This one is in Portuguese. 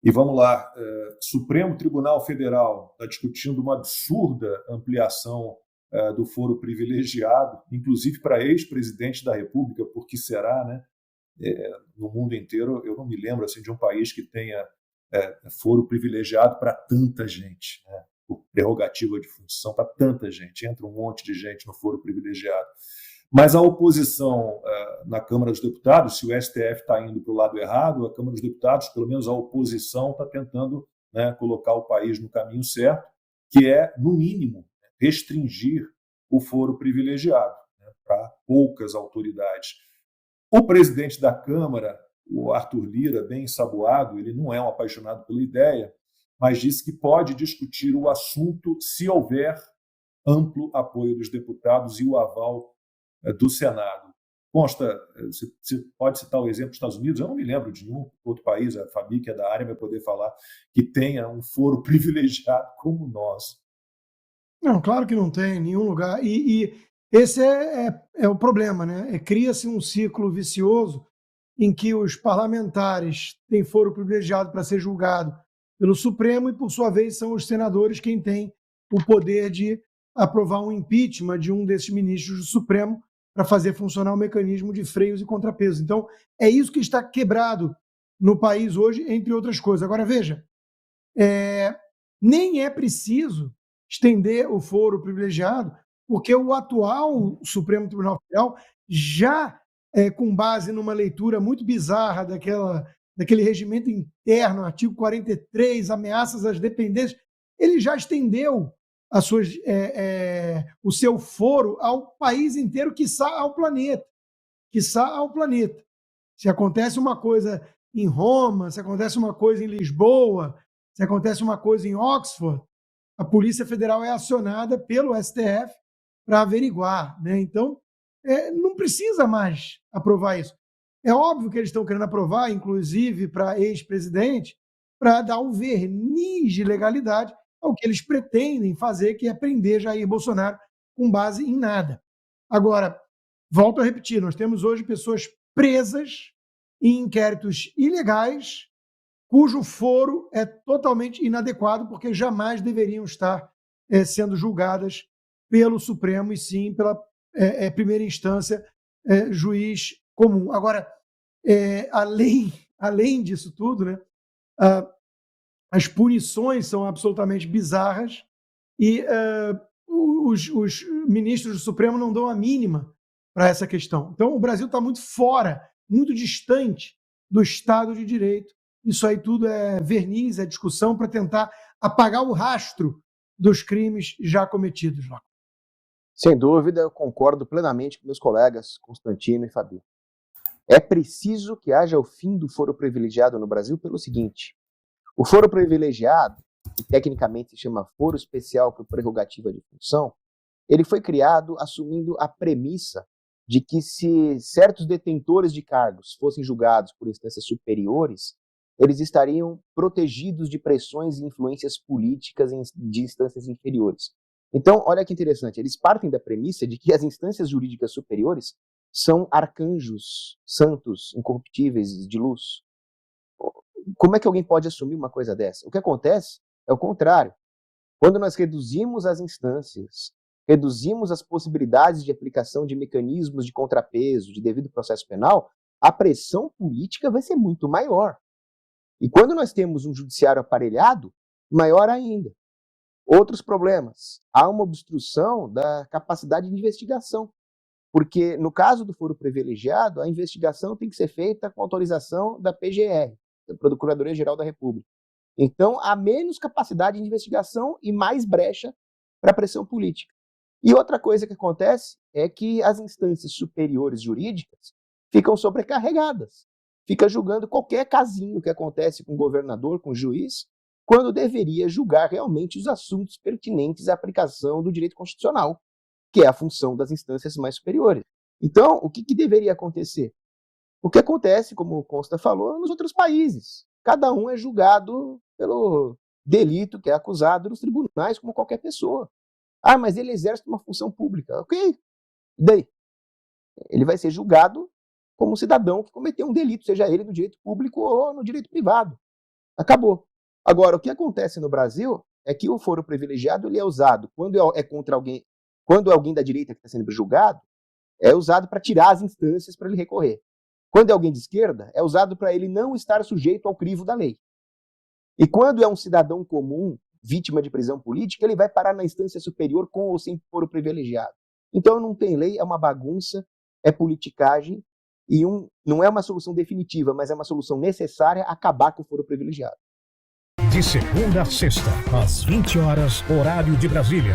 E vamos lá, Supremo Tribunal Federal está discutindo uma absurda ampliação do foro privilegiado, inclusive para ex-presidente da República, por que será, né? No mundo inteiro, eu não me lembro assim, de um país que tenha foro privilegiado para tanta gente, né? Por prerrogativa de função, para tanta gente. Entra um monte de gente no foro privilegiado. Mas a oposição na Câmara dos Deputados, se o STF está indo para o lado errado, a Câmara dos Deputados, pelo menos a oposição, está tentando, né, colocar o país no caminho certo, que é, no mínimo, restringir o foro privilegiado, né, para poucas autoridades. O presidente da Câmara, o Arthur Lira, bem ensaboado, ele não é um apaixonado pela ideia, mas disse que pode discutir o assunto se houver amplo apoio dos deputados e o aval do Senado. Consta, você pode citar o exemplo dos Estados Unidos, eu não me lembro de nenhum outro país, a Fabi, que é da área, vai poder falar, que tenha um foro privilegiado como o nosso. Não, claro que não tem em nenhum lugar. E esse é o problema, né? Cria-se um ciclo vicioso em que os parlamentares têm foro privilegiado para ser julgado pelo Supremo e, por sua vez, são os senadores quem têm o poder de aprovar um impeachment de um desses ministros do Supremo para fazer funcionar o mecanismo de freios e contrapesos. Então, é isso que está quebrado no país hoje, entre outras coisas. Agora, veja, nem é preciso estender o foro privilegiado, porque o atual Supremo Tribunal Federal já, com base numa leitura muito bizarra daquele regimento interno, artigo 43, ameaças às dependências, ele já estendeu o seu foro ao país inteiro, quiçá ao planeta. Se acontece uma coisa em Roma, se acontece uma coisa em Lisboa, se acontece uma coisa em Oxford, a Polícia Federal é acionada pelo STF para averiguar, né? Então, não precisa mais aprovar isso. É óbvio que eles estão querendo aprovar, inclusive para ex-presidente, para dar um verniz de legalidade ao que eles pretendem fazer, que é prender Jair Bolsonaro com base em nada. Agora, volto a repetir, nós temos hoje pessoas presas em inquéritos ilegais, cujo foro é totalmente inadequado, porque jamais deveriam estar sendo julgadas pelo Supremo, e sim pela primeira instância, juiz comum. Agora, além disso tudo, né, as punições são absolutamente bizarras e os ministros do Supremo não dão a mínima para essa questão. Então, o Brasil está muito fora, muito distante do Estado de Direito. Isso aí tudo é verniz, é discussão para tentar apagar o rastro dos crimes já cometidos lá. Sem dúvida, eu concordo plenamente com meus colegas Constantino e Fabi. É preciso que haja o fim do foro privilegiado no Brasil pelo seguinte: o foro privilegiado, que tecnicamente se chama foro especial por prerrogativa de função, ele foi criado assumindo a premissa de que, se certos detentores de cargos fossem julgados por instâncias superiores, eles estariam protegidos de pressões e influências políticas de instâncias inferiores. Então, olha que interessante, eles partem da premissa de que as instâncias jurídicas superiores são arcanjos santos, incorruptíveis, de luz. Como é que alguém pode assumir uma coisa dessa? O que acontece é o contrário. Quando nós reduzimos as instâncias, reduzimos as possibilidades de aplicação de mecanismos de contrapeso, de devido processo penal, a pressão política vai ser muito maior. E quando nós temos um judiciário aparelhado, maior ainda. Outros problemas. Há uma obstrução da capacidade de investigação. Porque, no caso do foro privilegiado, a investigação tem que ser feita com autorização da PGR, da Procuradoria-Geral da República. Então, há menos capacidade de investigação e mais brecha para a pressão política. E outra coisa que acontece é que as instâncias superiores jurídicas ficam sobrecarregadas. Fica julgando qualquer casinho que acontece com o governador, com o juiz, quando deveria julgar realmente os assuntos pertinentes à aplicação do direito constitucional, que é a função das instâncias mais superiores. Então, o que deveria acontecer? O que acontece, como o Consta falou, nos outros países. Cada um é julgado pelo delito que é acusado nos tribunais, como qualquer pessoa. Ah, mas ele exerce uma função pública. Ok, e daí? Ele vai ser julgado como um cidadão que cometeu um delito, seja ele no direito público ou no direito privado. Acabou. Agora, o que acontece no Brasil é que o foro privilegiado ele é usado quando é contra alguém, quando é alguém da direita que está sendo julgado, é usado para tirar as instâncias para ele recorrer. Quando é alguém de esquerda, é usado para ele não estar sujeito ao crivo da lei. E quando é um cidadão comum, vítima de prisão política, ele vai parar na instância superior com ou sem foro privilegiado. Então não tem lei, é uma bagunça, é politicagem, e não é uma solução definitiva, mas é uma solução necessária acabar com o foro privilegiado. De segunda a sexta, às 20 horas, horário de Brasília.